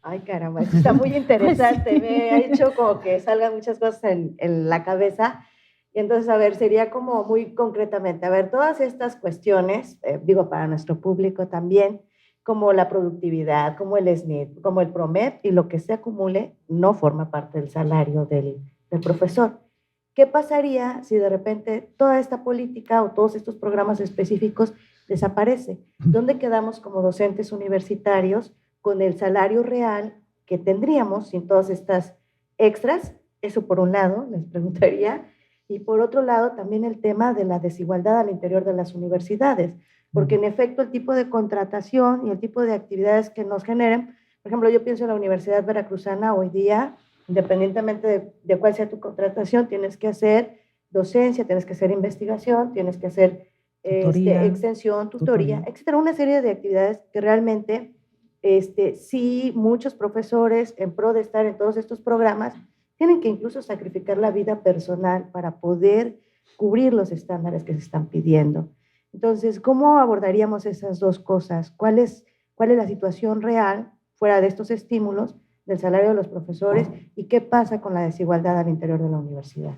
Ay, caramba, esto está muy interesante. Me ha hecho como que salgan muchas cosas en la cabeza. Y entonces, a ver, sería como muy concretamente, a ver, todas estas cuestiones, digo, para nuestro público también, como la productividad, como el SNIT, como el PROMEP y lo que se acumule, no forma parte del salario del profesor. ¿Qué pasaría si de repente toda esta política o todos estos programas específicos desaparece? ¿Dónde quedamos como docentes universitarios con el salario real que tendríamos sin todas estas extras? Eso por un lado, les preguntaría. Y por otro lado, también el tema de la desigualdad al interior de las universidades, porque en efecto el tipo de contratación y el tipo de actividades que nos generen, por ejemplo, yo pienso en la Universidad Veracruzana hoy día, independientemente de cuál sea tu contratación, tienes que hacer docencia, tienes que hacer investigación, tienes que hacer extensión, tutoría, etcétera, una serie de actividades que realmente sí, muchos profesores en pro de estar en todos estos programas tienen que incluso sacrificar la vida personal para poder cubrir los estándares que se están pidiendo. Entonces, ¿cómo abordaríamos esas dos cosas? ¿Cuál es la situación real fuera de estos estímulos del salario de los profesores y qué pasa con la desigualdad al interior de la universidad?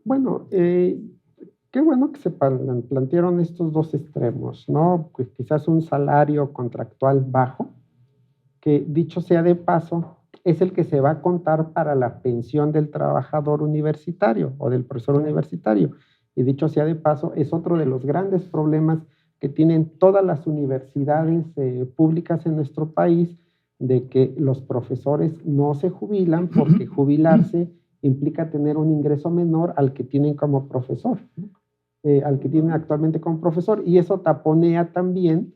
Bueno, qué bueno que se plantearon estos dos extremos, ¿no? Pues quizás un salario contractual bajo, que dicho sea de paso, es el que se va a contar para la pensión del trabajador universitario o del profesor universitario. Y dicho sea de paso, es otro de los grandes problemas que tienen todas las universidades públicas en nuestro país, de que los profesores no se jubilan porque jubilarse implica tener un ingreso menor al que tienen como profesor, ¿no? Al que tienen actualmente como profesor, y eso taponea también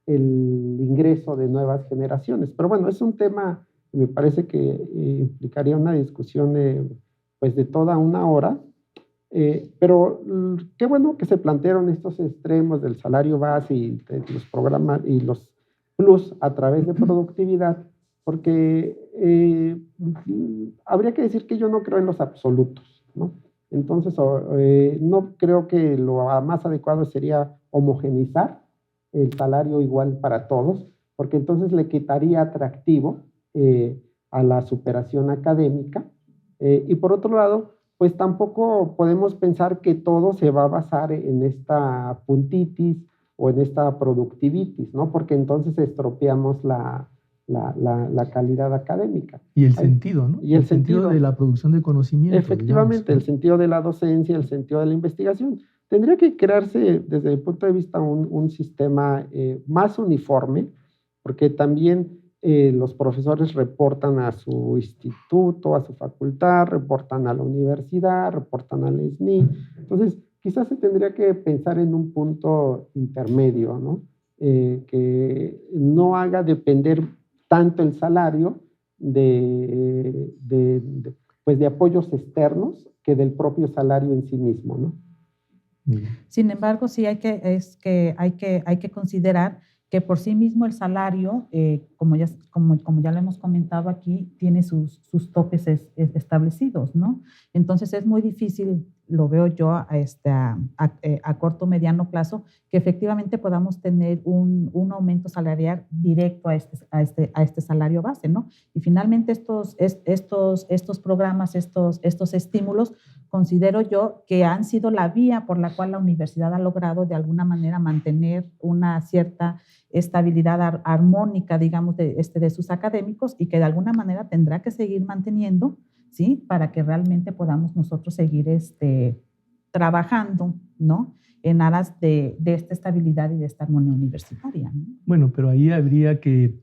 el ingreso de nuevas generaciones. Pero bueno, es un tema que me parece que implicaría una discusión pues de toda una hora, pero qué bueno que se plantearon estos extremos del salario base y de los programas y los plus a través de productividad, porque habría que decir que yo no creo en los absolutos, ¿no? Entonces, no creo que lo más adecuado sería homogenizar el salario igual para todos, porque entonces le quitaría atractivo a la superación académica. Y por otro lado, pues tampoco podemos pensar que todo se va a basar en esta puntitis o en esta productivitis, ¿no? Porque entonces estropeamos la calidad académica. Y el sentido, ¿no? Y el sentido de la producción de conocimiento. Efectivamente, digamos, el sentido de la docencia, el sentido de la investigación. Tendría que crearse, desde mi punto de vista, un sistema más uniforme, porque también los profesores reportan a su instituto, a su facultad, reportan a la universidad, reportan al SNI. Entonces, quizás se tendría que pensar en un punto intermedio, ¿no? Que no haga depender tanto el salario pues de apoyos externos que del propio salario en sí mismo, ¿no? Sin embargo, sí hay que considerar que por sí mismo el salario, como ya lo hemos comentado aquí, tiene sus topes establecidos, ¿no? Entonces es muy difícil, lo veo yo a corto o mediano plazo, que efectivamente podamos tener un aumento salarial directo a este salario base, ¿no? Y finalmente estos programas, estos estímulos, considero yo que han sido la vía por la cual la universidad ha logrado de alguna manera mantener una cierta estabilidad armónica, digamos, de sus académicos, y que de alguna manera tendrá que seguir manteniendo, ¿sí? Para que realmente podamos nosotros seguir trabajando, ¿no? En aras de esta estabilidad y de esta armonía universitaria, ¿no? Bueno, pero ahí habría que...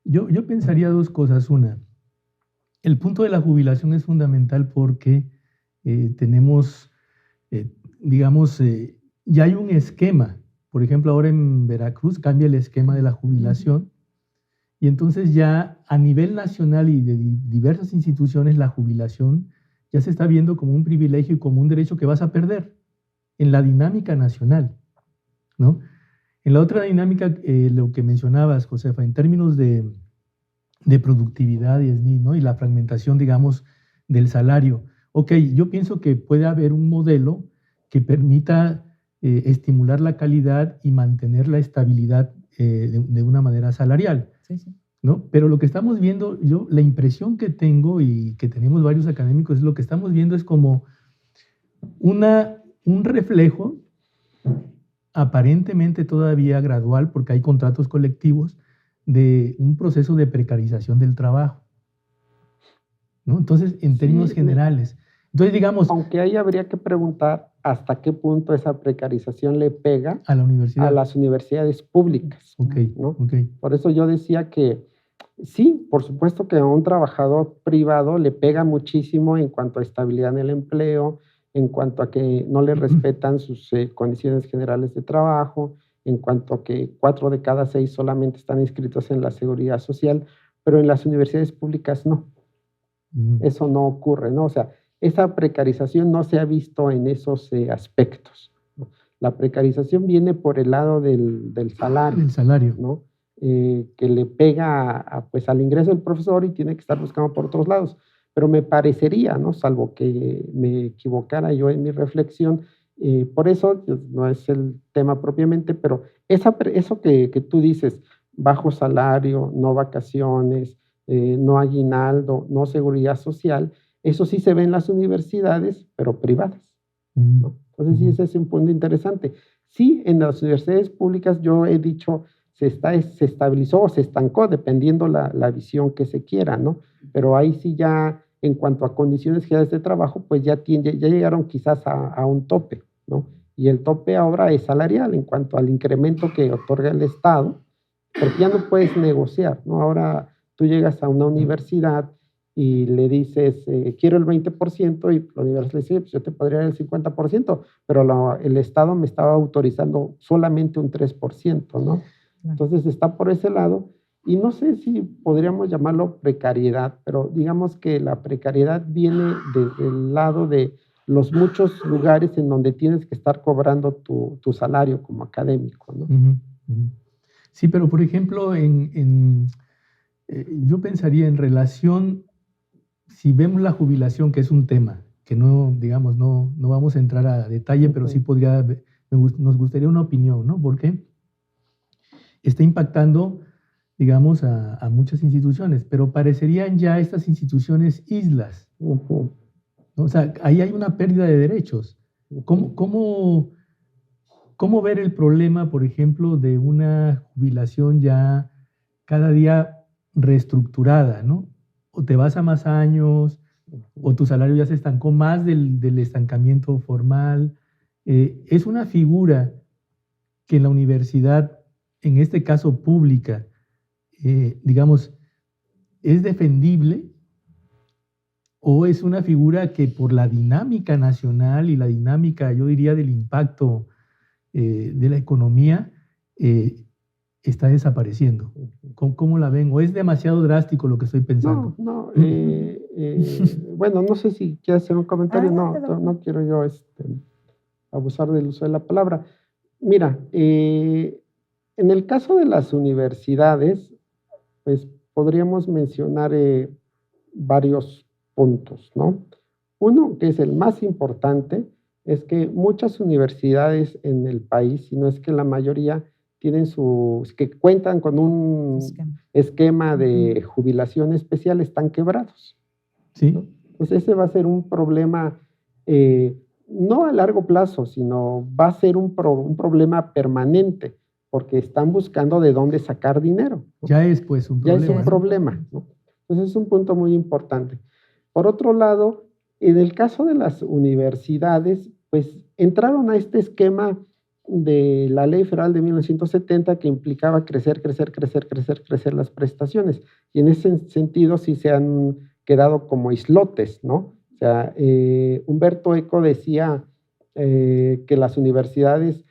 Yo pensaría dos cosas. Una, el punto de la jubilación es fundamental porque tenemos, digamos, ya hay un esquema. Por ejemplo, ahora en Veracruz cambia el esquema de la jubilación y entonces ya a nivel nacional y de diversas instituciones la jubilación ya se está viendo como un privilegio y como un derecho que vas a perder en la dinámica nacional, ¿no? En la otra dinámica, lo que mencionabas, Josefa, en términos de productividad y SNI, ¿no? Y la fragmentación, digamos, del salario. Ok, yo pienso que puede haber un modelo que permita estimular la calidad y mantener la estabilidad de una manera salarial, Sí, sí. ¿no? Pero lo que estamos viendo, la impresión que tengo y que tenemos varios académicos, es lo que estamos viendo es como un reflejo aparentemente todavía gradual, porque hay contratos colectivos, de un proceso de precarización del trabajo, ¿no? Entonces, en términos Sí, generales. Entonces, digamos, aunque ahí habría que preguntar hasta qué punto esa precarización le pega a la a universidad. las universidades públicas, Ok, ¿no? ok. Por eso yo decía que sí, por supuesto que a un trabajador privado le pega muchísimo en cuanto a estabilidad en el empleo, en cuanto a que no le respetan sus condiciones generales de trabajo, en cuanto a que 4 de cada 6 solamente están inscritos en la seguridad social, pero en las universidades públicas no. Eso no ocurre, ¿no? O sea, esa precarización no se ha visto en esos aspectos, ¿no? La precarización viene por el lado del salario, El salario. ¿no? Que le pega pues, al ingreso del profesor y tiene que estar buscando por otros lados. Pero me parecería, ¿no? Salvo que me equivocara yo en mi reflexión, por eso no es el tema propiamente, pero eso que tú dices, bajo salario, no vacaciones, no aguinaldo, no seguridad social, eso sí se ve en las universidades, pero privadas, ¿no? Entonces sí, ese es un punto interesante. Sí, en las universidades públicas yo he dicho, se estabilizó o se estancó, dependiendo la visión que se quiera, ¿no? Pero ahí sí ya, en cuanto a condiciones generales de trabajo, pues ya llegaron quizás a un tope, ¿no? Y el tope ahora es salarial en cuanto al incremento que otorga el Estado, porque ya no puedes negociar, ¿no? Ahora tú llegas a una universidad y le dices, quiero el 20%, y la universidad le dice, pues yo te podría dar el 50%, pero el Estado me estaba autorizando solamente un 3%, ¿no? Entonces está por ese lado, y no sé si podríamos llamarlo precariedad, pero digamos que la precariedad viene desde el lado de los muchos lugares en donde tienes que estar cobrando tu salario como académico, ¿no? Sí, pero por ejemplo, yo pensaría en relación, si vemos la jubilación, que es un tema, que no, digamos, no vamos a entrar a detalle, pero sí nos gustaría una opinión, ¿no? Porque está impactando, digamos, a muchas instituciones, pero parecerían ya estas instituciones islas, ¿no? O sea, ahí hay una pérdida de derechos. ¿Cómo ver el problema, por ejemplo, de una jubilación ya cada día reestructurada, ¿no? O te vas a más años, o tu salario ya se estancó más del estancamiento formal. Es una figura que en la universidad, en este caso pública, digamos, es defendible, o es una figura que por la dinámica nacional y la dinámica, yo diría, del impacto de la economía, está desapareciendo. ¿Cómo la ven? ¿O es demasiado drástico lo que estoy pensando? Bueno, no sé si quieres hacer un comentario. No quiero yo abusar del uso de la palabra. Mira, en el caso de las universidades, pues podríamos mencionar varios puntos, ¿no? Uno, que es el más importante, es que muchas universidades en el país, si no es que la mayoría, que cuentan con un esquema de jubilación especial, están quebrados, ¿sí? ¿no? Entonces ese va a ser un problema, no a largo plazo, sino va a ser un problema permanente, porque están buscando de dónde sacar dinero, ¿no? Ya es pues un problema. Ya es un problema, ¿no? Entonces es un punto muy importante. Por otro lado, en el caso de las universidades, pues entraron a este esquema de la Ley Federal de 1970 que implicaba crecer las prestaciones. Y en ese sentido sí se han quedado como islotes, ¿no? O sea, Humberto Eco decía que las universidades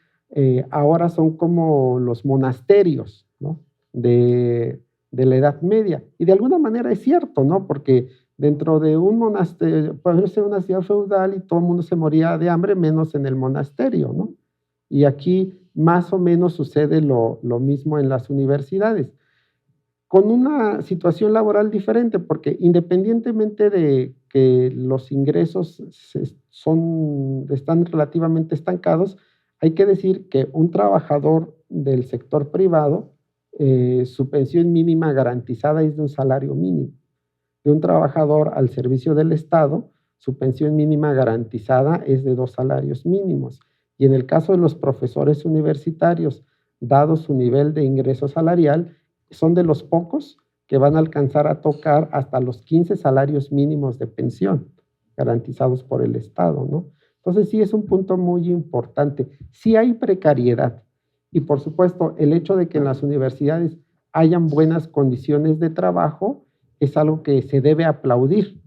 ahora son como los monasterios, ¿no? de la Edad Media. Y de alguna manera es cierto, ¿no? Porque dentro de un monasterio, puede ser una ciudad feudal y todo el mundo se moría de hambre, menos en el monasterio, ¿no? Y aquí más o menos sucede lo mismo en las universidades. con una situación laboral diferente, porque independientemente de que los ingresos están relativamente estancados, hay que decir que un trabajador del sector privado, su pensión mínima garantizada es de un salario mínimo. De un trabajador al servicio del Estado, su pensión mínima garantizada es de 2 salarios mínimos. Y en el caso de los profesores universitarios, dado su nivel de ingreso salarial, son de los pocos que van a alcanzar a tocar hasta los 15 salarios mínimos de pensión garantizados por el Estado, ¿no? Entonces sí es un punto muy importante. Sí hay precariedad y por supuesto el hecho de que en las universidades hayan buenas condiciones de trabajo es algo que se debe aplaudir,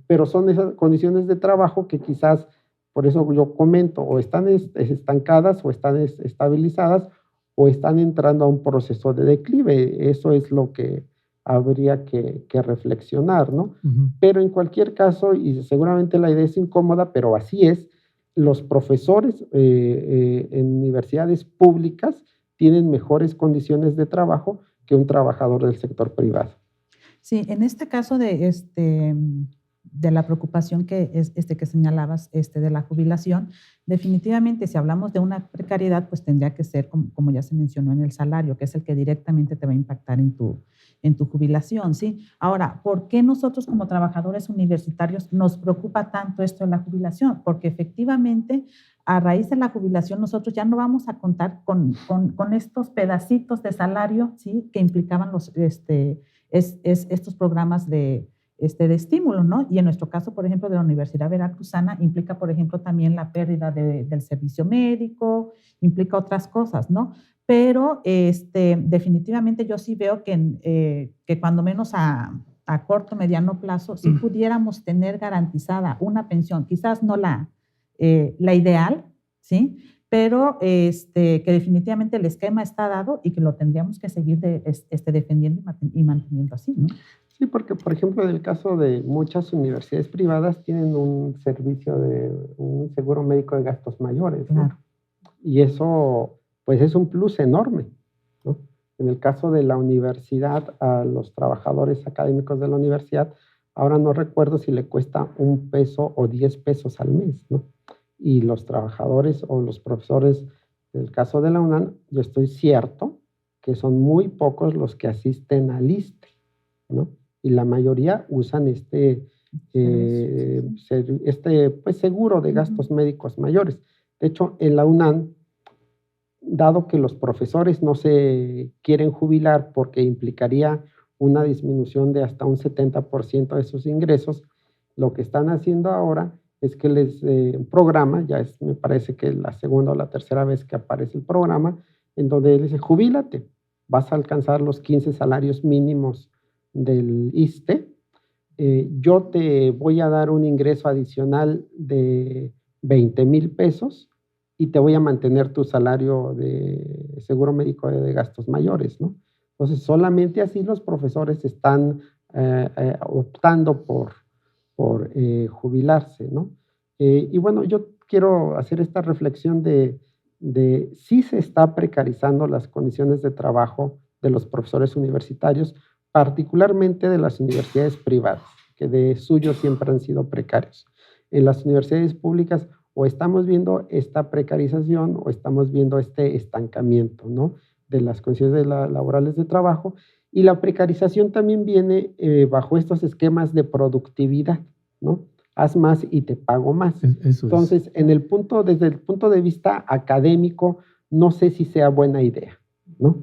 pero son esas condiciones de trabajo que quizás, por eso yo comento, o están estancadas o están estabilizadas o están entrando a un proceso de declive. Eso es lo que habría que reflexionar, ¿no? Pero en cualquier caso, y seguramente la idea es incómoda, pero así es, los profesores en universidades públicas tienen mejores condiciones de trabajo que un trabajador del sector privado. Sí, en este caso de la preocupación que señalabas de la jubilación, definitivamente si hablamos de una precariedad, pues tendría que ser, como ya se mencionó, en el salario, que es el que directamente te va a impactar en tu jubilación, ¿sí? Ahora, ¿por qué nosotros como trabajadores universitarios nos preocupa tanto esto de la jubilación? Porque efectivamente, a raíz de la jubilación, nosotros ya no vamos a contar con estos pedacitos de salario, ¿sí? Que implicaban estos programas de estímulo, ¿no? Y en nuestro caso, por ejemplo, de la Universidad Veracruzana, implica, por ejemplo, también la pérdida del servicio médico, implica otras cosas, ¿no? Pero definitivamente yo sí veo que cuando menos a corto, mediano plazo, sí pudiéramos tener garantizada una pensión, quizás no la ideal, ¿sí? Pero que definitivamente el esquema está dado y que lo tendríamos que seguir defendiendo y manteniendo así, ¿no? Sí, porque, por ejemplo, en el caso de muchas universidades privadas tienen un servicio de un seguro médico de gastos mayores, ¿no? Claro. Y eso, pues, es un plus enorme, ¿no? En el caso de la universidad, a los trabajadores académicos de la universidad, ahora no recuerdo si le cuesta 1 peso o 10 pesos al mes, ¿no? Y los trabajadores o los profesores, en el caso de la UNAM, yo estoy cierto que son muy pocos los que asisten al ISSSTE, ¿no? Y la mayoría usan pues, seguro de gastos médicos mayores. De hecho, en la UNAM, dado que los profesores no se quieren jubilar porque implicaría una disminución de hasta un 70% de sus ingresos, lo que están haciendo ahora es que un programa, me parece que es la segunda o la tercera vez que aparece el programa, en donde les dice, jubílate, vas a alcanzar los 15 salarios mínimos del ISSSTE, yo te voy a dar un ingreso adicional de 20,000 pesos y te voy a mantener tu salario de seguro médico de gastos mayores, ¿no? Entonces, solamente así los profesores están optando por jubilarse, ¿no? Y bueno, yo quiero hacer esta reflexión de si se está precarizando las condiciones de trabajo de los profesores universitarios, particularmente de las universidades privadas, que de suyo siempre han sido precarios. En las universidades públicas o estamos viendo esta precarización o estamos viendo este estancamiento, ¿no? De las condiciones laborales de trabajo, y la precarización también viene bajo estos esquemas de productividad, ¿no? Haz más y te pago más. Eso Entonces, desde el punto de vista académico, no sé si sea buena idea, ¿no?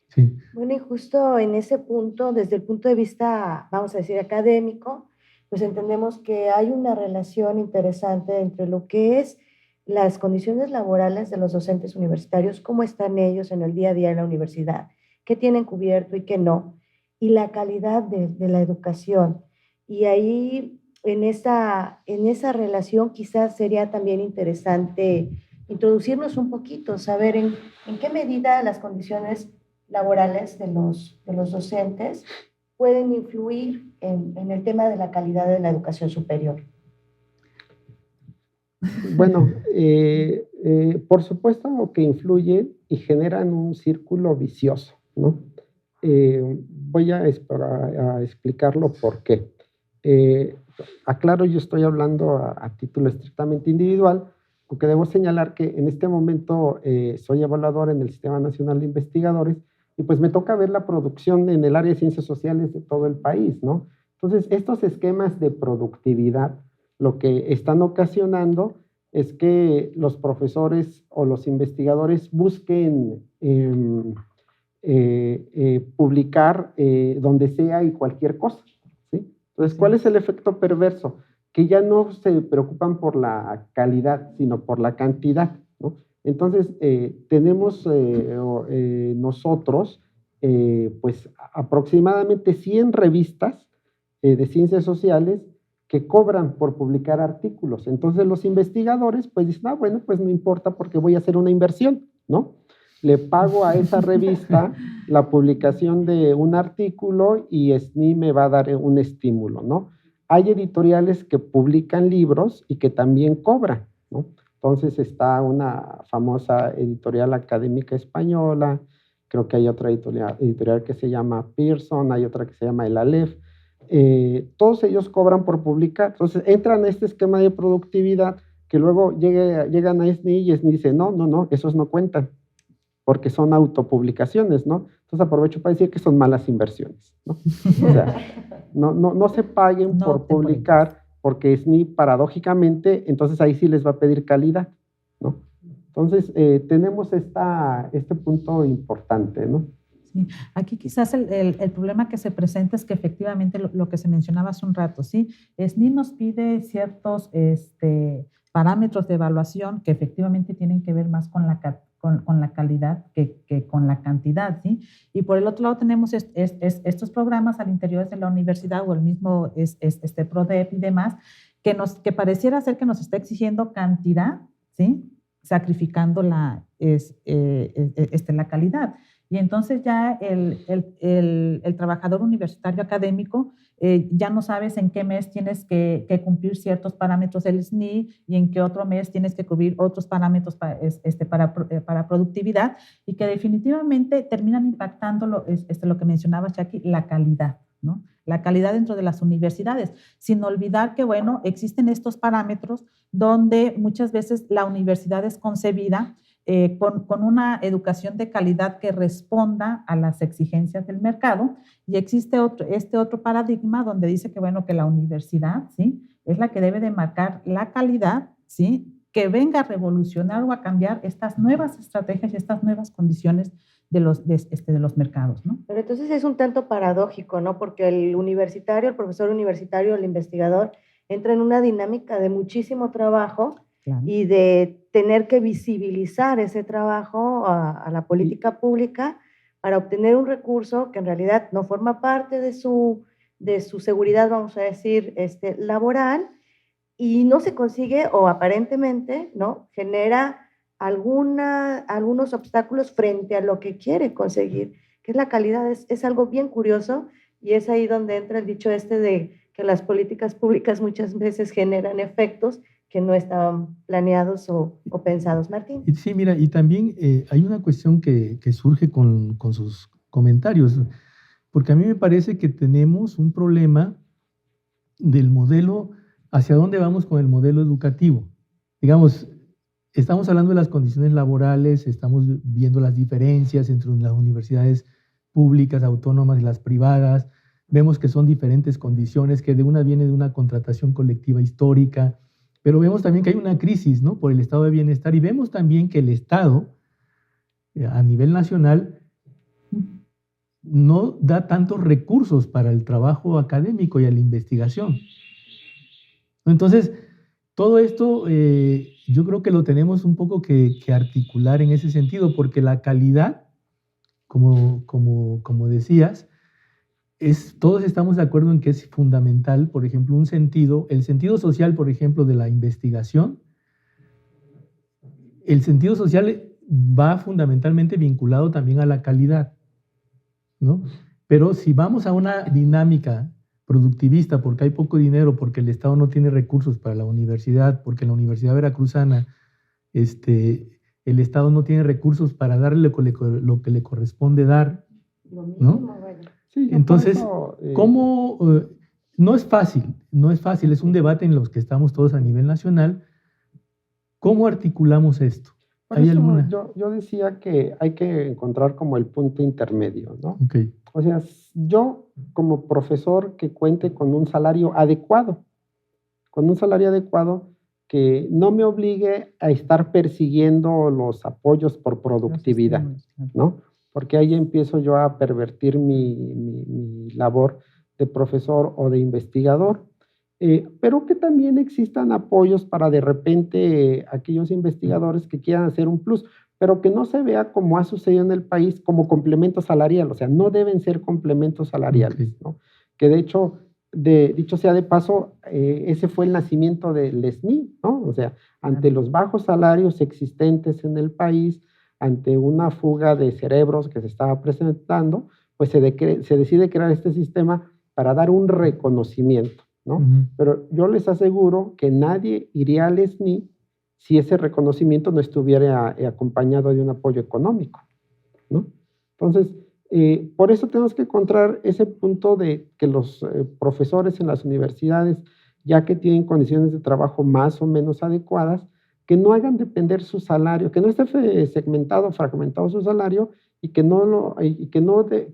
Sí. Bueno, y justo en ese punto, desde el punto de vista, vamos a decir, académico, pues entendemos que hay una relación interesante entre lo que es las condiciones laborales de los docentes universitarios, cómo están ellos en el día a día en la universidad, qué tienen cubierto y qué no, y la calidad de la educación. Y ahí, en esa relación, quizás sería también interesante introducirnos un poquito, saber en qué medida las condiciones laborales de los docentes pueden influir en el tema de la calidad de la educación superior. Bueno, por supuesto que influyen y generan un círculo vicioso, ¿no? Voy a explicarlo por qué. Aclaro, yo estoy hablando a título estrictamente individual, aunque debo señalar que en este momento soy evaluador en el Sistema Nacional de Investigadores y pues me toca ver la producción en el área de ciencias sociales de todo el país, ¿no? Entonces, estos esquemas de productividad lo que están ocasionando es que los profesores o los investigadores busquen publicar donde sea y cualquier cosa, ¿sí? Entonces, ¿cuál es el efecto perverso? Que ya no se preocupan por la calidad, sino por la cantidad, ¿no? Entonces, tenemos nosotros, pues, aproximadamente 100 revistas de ciencias sociales que cobran por publicar artículos. Entonces, los investigadores, pues, dicen, bueno, pues no importa porque voy a hacer una inversión, ¿no? Le pago a esa revista la publicación de un artículo y SNI me va a dar un estímulo, ¿no? Hay editoriales que publican libros y que también cobran, ¿no? Entonces está una famosa editorial académica española, creo que hay otra editorial que se llama Pearson, hay otra que se llama el Aleph, todos ellos cobran por publicar. Entonces entran a este esquema de productividad que luego llegan a SNI y SNI dice, no, esos no cuentan, porque son autopublicaciones, ¿no? Entonces aprovecho para decir que son malas inversiones, ¿no? O sea, no se paguen por publicar, porque SNI paradójicamente, entonces ahí sí les va a pedir calidad, ¿no? Entonces tenemos este punto importante, ¿no? Sí. Aquí quizás el problema que se presenta es que efectivamente lo que se mencionaba hace un rato, ¿sí? SNI nos pide ciertos parámetros de evaluación que efectivamente tienen que ver más con la calidad que con la cantidad, ¿sí? Y por el otro lado tenemos estos programas al interior de la universidad o el mismo PRODEP y demás, que pareciera ser que nos está exigiendo cantidad, ¿sí? Sacrificando la calidad. Y entonces ya el trabajador universitario académico ya no sabes en qué mes tienes que cumplir ciertos parámetros del SNI y en qué otro mes tienes que cubrir otros parámetros para productividad y que definitivamente terminan impactando lo que mencionaba Jackie, la calidad, ¿no? La calidad dentro de las universidades, sin olvidar que, bueno, existen estos parámetros donde muchas veces la universidad es concebida con una educación de calidad que responda a las exigencias del mercado, y existe otro paradigma donde dice que, bueno, que la universidad, ¿sí?, es la que debe de marcar la calidad, ¿sí?, que venga a revolucionar o a cambiar estas nuevas estrategias y estas nuevas condiciones de los mercados, ¿no? Pero entonces es un tanto paradójico, ¿no? Porque el universitario, el profesor universitario, el investigador, entra en una dinámica de muchísimo trabajo. Claro. Y de tener que visibilizar ese trabajo a la política pública para obtener un recurso que en realidad no forma parte de su seguridad, vamos a decir, laboral, y no se consigue, o aparentemente, ¿no?, genera algunos obstáculos frente a lo que quiere conseguir, que es la calidad. Es algo bien curioso, y es ahí donde entra el dicho de que las políticas públicas muchas veces generan efectos que no estaban planeados o pensados. Martín. Sí, mira, y también hay una cuestión que surge con sus comentarios, porque a mí me parece que tenemos un problema del modelo, hacia dónde vamos con el modelo educativo. Digamos, estamos hablando de las condiciones laborales, estamos viendo las diferencias entre las universidades públicas, autónomas y las privadas, vemos que son diferentes condiciones, que de una viene de una contratación colectiva histórica, pero vemos también que hay una crisis, ¿no?, por el estado de bienestar, y vemos también que el Estado, a nivel nacional, no da tantos recursos para el trabajo académico y a la investigación. Entonces, todo esto yo creo que lo tenemos un poco que articular en ese sentido, porque la calidad, como decías, todos estamos de acuerdo en que es fundamental, por ejemplo, el sentido social, por ejemplo, de la investigación. El sentido social va fundamentalmente vinculado también a la calidad, ¿no? Pero si vamos a una dinámica productivista, porque hay poco dinero, porque el Estado no tiene recursos para la universidad, porque en la Universidad Veracruzana el Estado no tiene recursos para darle lo que le corresponde dar, Lo ¿no? mismo, vaya. Sí, yo Entonces, pienso, ¿cómo? No es fácil, es un debate en los que estamos todos a nivel nacional. ¿Cómo articulamos esto? por ¿Hay eso alguna? yo decía que hay que encontrar como el punto intermedio, ¿no? Ok. O sea, yo como profesor que cuente con un salario adecuado, que no me obligue a estar persiguiendo los apoyos por productividad, ¿no? Porque ahí empiezo yo a pervertir mi labor de profesor o de investigador, pero que también existan apoyos para de repente aquellos investigadores que quieran hacer un plus, pero que no se vea como ha sucedido en el país como complemento salarial, o sea, no deben ser complementos salariales, Ok. ¿no? Que de hecho, dicho sea de paso, ese fue el nacimiento del SNI, ¿no? O sea, ante los bajos salarios existentes en el país, ante una fuga de cerebros que se estaba presentando, pues se decide crear este sistema para dar un reconocimiento, ¿no? Ujú. Pero yo les aseguro que nadie iría al SNI si ese reconocimiento no estuviera acompañado de un apoyo económico, ¿no? Entonces, por eso tenemos que encontrar ese punto de que los profesores en las universidades, ya que tienen condiciones de trabajo más o menos adecuadas, que no hagan depender su salario, que no esté segmentado, fragmentado su salario y que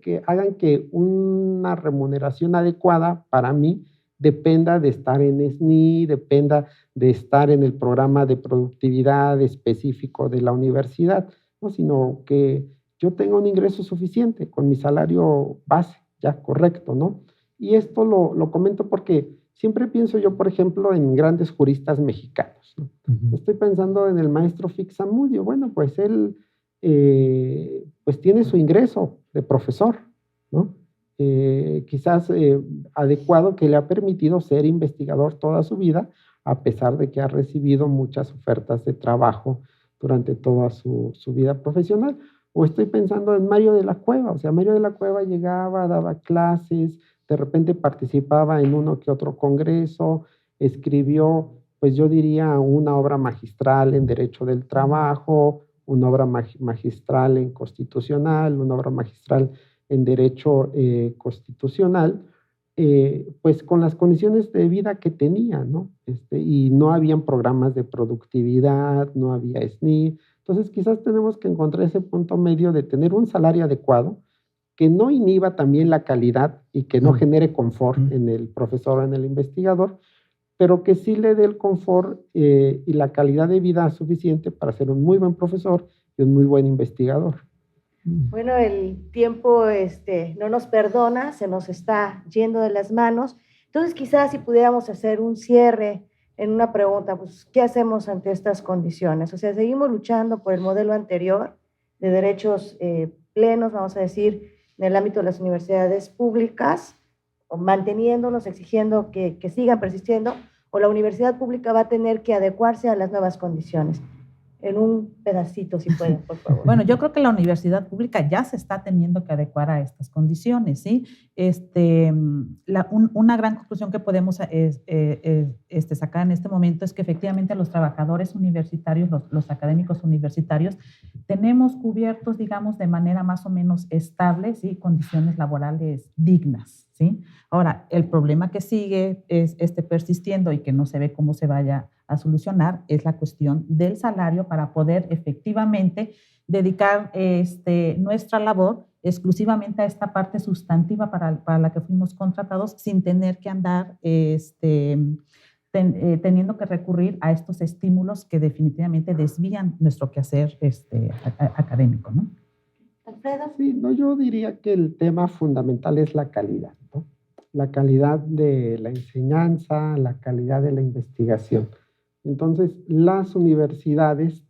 que hagan que una remuneración adecuada para mí dependa de estar en SNI, dependa de estar en el programa de productividad específico de la universidad, ¿no? Sino que yo tenga un ingreso suficiente con mi salario base, ya correcto, ¿no? Y esto lo comento porque siempre pienso yo, por ejemplo, en grandes juristas mexicanos, ¿no? Ujú. Estoy pensando en el maestro Fixamudio. Bueno, pues él pues tiene su ingreso de profesor, ¿no? Quizás adecuado, que le ha permitido ser investigador toda su vida, a pesar de que ha recibido muchas ofertas de trabajo durante toda su vida profesional. O estoy pensando en Mario de la Cueva, o sea, Mario de la Cueva llegaba, daba clases, de repente participaba en uno que otro congreso, escribió, pues yo diría, una obra magistral en Derecho del Trabajo, una obra magistral en Constitucional, una obra magistral en Derecho Constitucional, pues con las condiciones de vida que tenía, ¿no? Y no habían programas de productividad, no había SNI. Entonces, quizás tenemos que encontrar ese punto medio de tener un salario adecuado que no inhiba también la calidad y que no Claro. genere confort Mm. en el profesor o en el investigador, pero que sí le dé el confort y la calidad de vida suficiente para ser un muy buen profesor y un muy buen investigador. Bueno, el tiempo no nos perdona, se nos está yendo de las manos. Entonces, quizás si pudiéramos hacer un cierre en una pregunta, pues, ¿qué hacemos ante estas condiciones? O sea, seguimos luchando por el modelo anterior de derechos plenos, vamos a decir, en el ámbito de las universidades públicas, o manteniéndonos, exigiendo que sigan persistiendo, o la universidad pública va a tener que adecuarse a las nuevas condiciones. En un pedacito, si pueden, por favor. Bueno, yo creo que la universidad pública ya se está teniendo que adecuar a estas condiciones, ¿sí? Una gran conclusión que podemos sacar en este momento es que efectivamente los trabajadores universitarios, los académicos universitarios, tenemos cubiertos, digamos, de manera más o menos estable, ¿sí? Condiciones laborales dignas, ¿sí? Ahora, el problema que sigue es persistiendo y que no se ve cómo se vaya a solucionar es la cuestión del salario para poder efectivamente dedicar nuestra labor exclusivamente a esta parte sustantiva para la que fuimos contratados sin tener que andar teniendo que recurrir a estos estímulos que definitivamente desvían nuestro quehacer académico, ¿no? Alfredo. Sí, no, yo diría que el tema fundamental es la calidad, ¿no? La calidad de la enseñanza, la calidad de la investigación. Entonces, las universidades,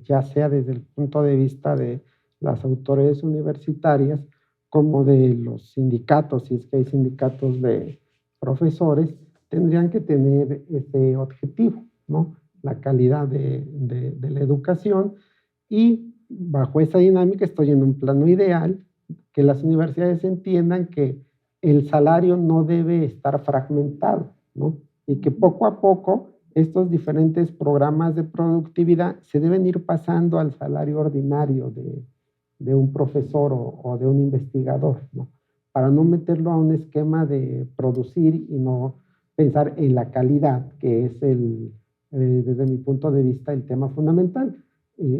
ya sea desde el punto de vista de las autoridades universitarias, como de los sindicatos, si es que hay sindicatos de profesores, tendrían que tener ese objetivo, ¿no? La calidad de la educación, y bajo esa dinámica estoy en un plano ideal, que las universidades entiendan que el salario no debe estar fragmentado, ¿no? Y que poco a poco estos diferentes programas de productividad se deben ir pasando al salario ordinario de un profesor o de un investigador, ¿no? Para no meterlo a un esquema de producir y no pensar en la calidad, que es desde mi punto de vista el tema fundamental.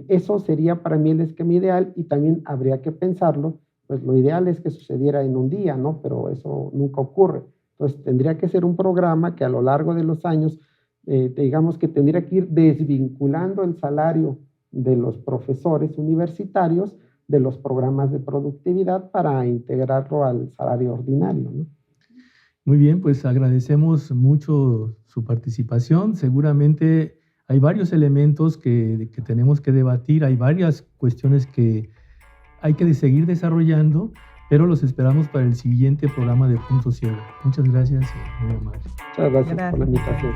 Eso sería para mí el esquema ideal, y también habría que pensarlo, pues lo ideal es que sucediera en un día, ¿no? Pero eso nunca ocurre. Entonces tendría que ser un programa que a lo largo de los años, digamos que tendría que ir desvinculando el salario de los profesores universitarios de los programas de productividad para integrarlo al salario ordinario, ¿no? Muy bien, pues agradecemos mucho su participación. Seguramente hay varios elementos que tenemos que debatir, hay varias cuestiones que hay que seguir desarrollando, pero los esperamos para el siguiente programa de Punto Ciego. Muchas gracias, muy amable. Muchas gracias por la invitación.